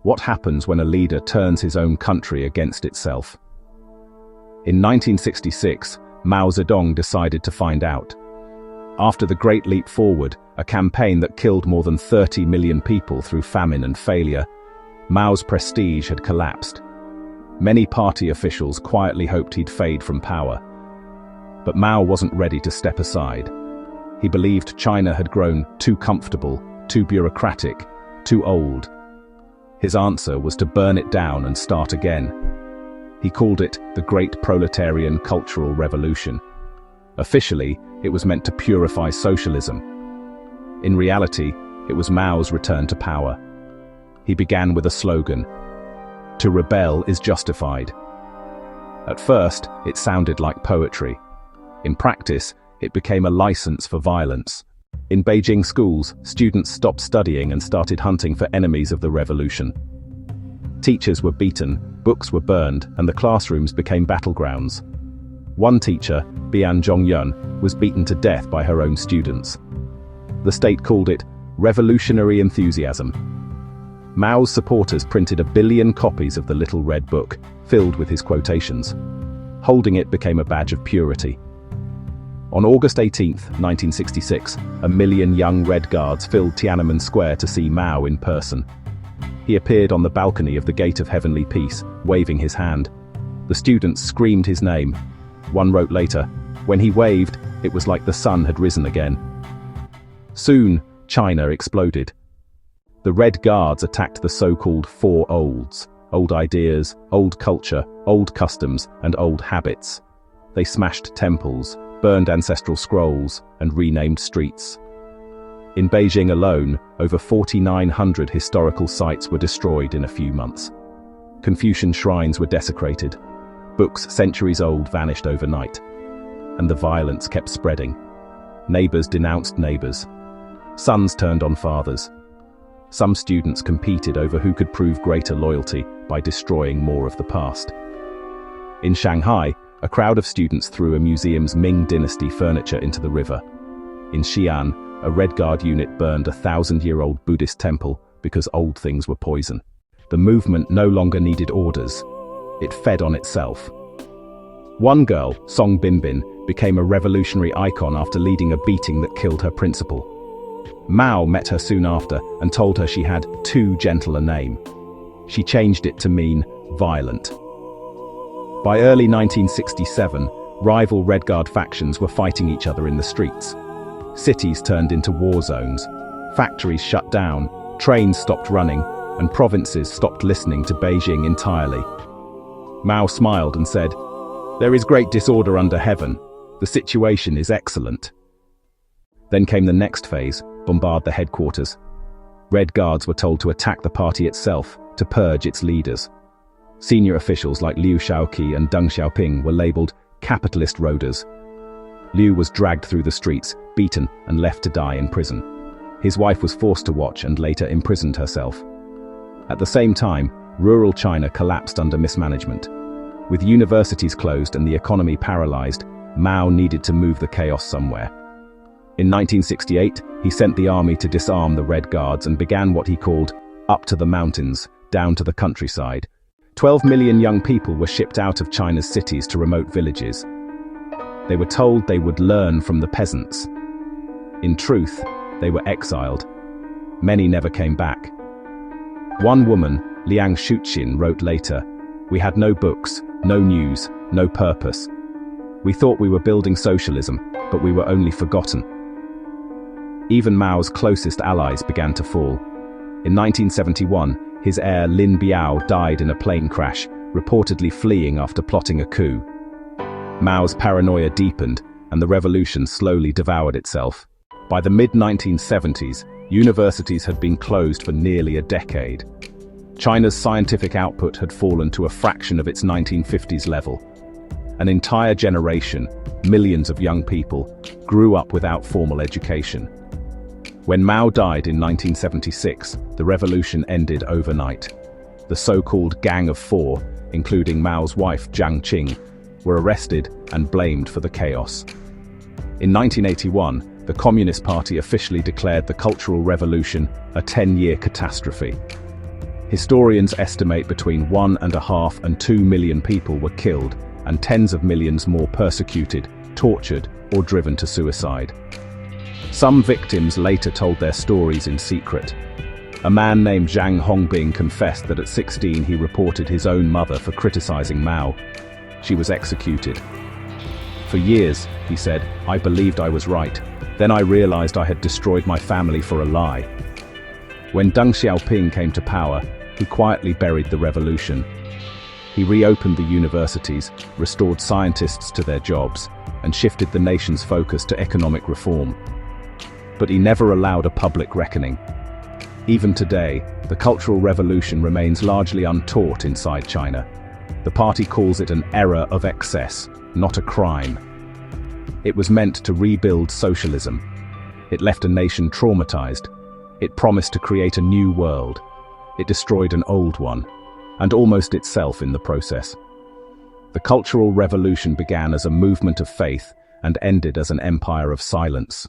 What happens when a leader turns his own country against itself? In 1966, Mao Zedong decided to find out. After the Great Leap Forward, a campaign that killed more than 30 million people through famine and failure, Mao's prestige had collapsed. Many party officials quietly hoped he'd fade from power. But Mao wasn't ready to step aside. He believed China had grown too comfortable, too bureaucratic, too old. His answer was to burn it down and start again. He called it the Great Proletarian Cultural Revolution. Officially, it was meant to purify socialism. In reality, it was Mao's return to power. He began with a slogan: "To rebel is justified." At first, it sounded like poetry. In practice, it became a license for violence. In Beijing schools, students stopped studying and started hunting for enemies of the revolution. Teachers were beaten, books were burned, and the classrooms became battlegrounds. One teacher, Bian Zhongyun, was beaten to death by her own students. The state called it revolutionary enthusiasm. Mao's supporters printed 1 billion copies of the Little Red Book, filled with his quotations. Holding it became a badge of purity. On August 18, 1966, 1 million young Red Guards filled Tiananmen Square to see Mao in person. He appeared on the balcony of the Gate of Heavenly Peace, waving his hand. The students screamed his name. One wrote later, "When he waved, it was like the sun had risen again." Soon, China exploded. The Red Guards attacked the so-called Four Olds: old ideas, old culture, old customs, and old habits. They smashed temples, burned ancestral scrolls, and renamed streets. In Beijing alone, over 4,900 historical sites were destroyed in a few months. Confucian shrines were desecrated. Books centuries old vanished overnight. And the violence kept spreading. Neighbors denounced neighbors. Sons turned on fathers. Some students competed over who could prove greater loyalty by destroying more of the past. In Shanghai, a crowd of students threw a museum's Ming Dynasty furniture into the river. In Xi'an, a Red Guard unit burned a 1,000-year-old Buddhist temple because old things were poison. The movement no longer needed orders. It fed on itself. One girl, Song Binbin, became a revolutionary icon after leading a beating that killed her principal. Mao met her soon after and told her she had too gentle a name. She changed it to mean violent. By early 1967, rival Red Guard factions were fighting each other in the streets. Cities turned into war zones. Factories shut down, trains stopped running, and provinces stopped listening to Beijing entirely. Mao smiled and said, "There is great disorder under heaven. The situation is excellent." Then came the next phase: bombard the headquarters. Red Guards were told to attack the party itself, to purge its leaders. Senior officials like Liu Shaoqi and Deng Xiaoping were labeled capitalist raiders. Liu was dragged through the streets, beaten, and left to die in prison. His wife was forced to watch and later imprisoned herself. At the same time, rural China collapsed under mismanagement. With universities closed and the economy paralyzed, Mao needed to move the chaos somewhere. In 1968, he sent the army to disarm the Red Guards and began what he called up to the mountains, down to the countryside. 12 million young people were shipped out of China's cities to remote villages. They were told they would learn from the peasants. In truth, they were exiled. Many never came back. One woman, Liang Shuqin, wrote later, "We had no books, no news, no purpose. We thought we were building socialism, but we were only forgotten." Even Mao's closest allies began to fall. In 1971, his heir Lin Biao died in a plane crash, reportedly fleeing after plotting a coup. Mao's paranoia deepened, and the revolution slowly devoured itself. By the mid-1970s, universities had been closed for nearly a decade. China's scientific output had fallen to a fraction of its 1950s level. An entire generation, millions of young people, grew up without formal education. When Mao died in 1976, the revolution ended overnight. The so-called Gang of Four, including Mao's wife Jiang Qing, were arrested and blamed for the chaos. In 1981, the Communist Party officially declared the Cultural Revolution a 10-year catastrophe. Historians estimate between 1.5 and 2 million people were killed, and tens of millions more persecuted, tortured, or driven to suicide. Some victims later told their stories in secret. A man named Zhang Hongbing confessed that at 16 he reported his own mother for criticizing Mao. She was executed. For years, he said, I believed I was right. Then I realized I had destroyed my family for a lie. When Deng Xiaoping came to power, he quietly buried the revolution. He reopened the universities, restored scientists to their jobs, and shifted the nation's focus to economic reform. But he never allowed a public reckoning. Even today, the Cultural Revolution remains largely untaught inside China. The party calls it an error of excess, not a crime. It was meant to rebuild socialism. It left a nation traumatized. It promised to create a new world. It destroyed an old one, and almost itself in the process. The Cultural Revolution began as a movement of faith and ended as an empire of silence.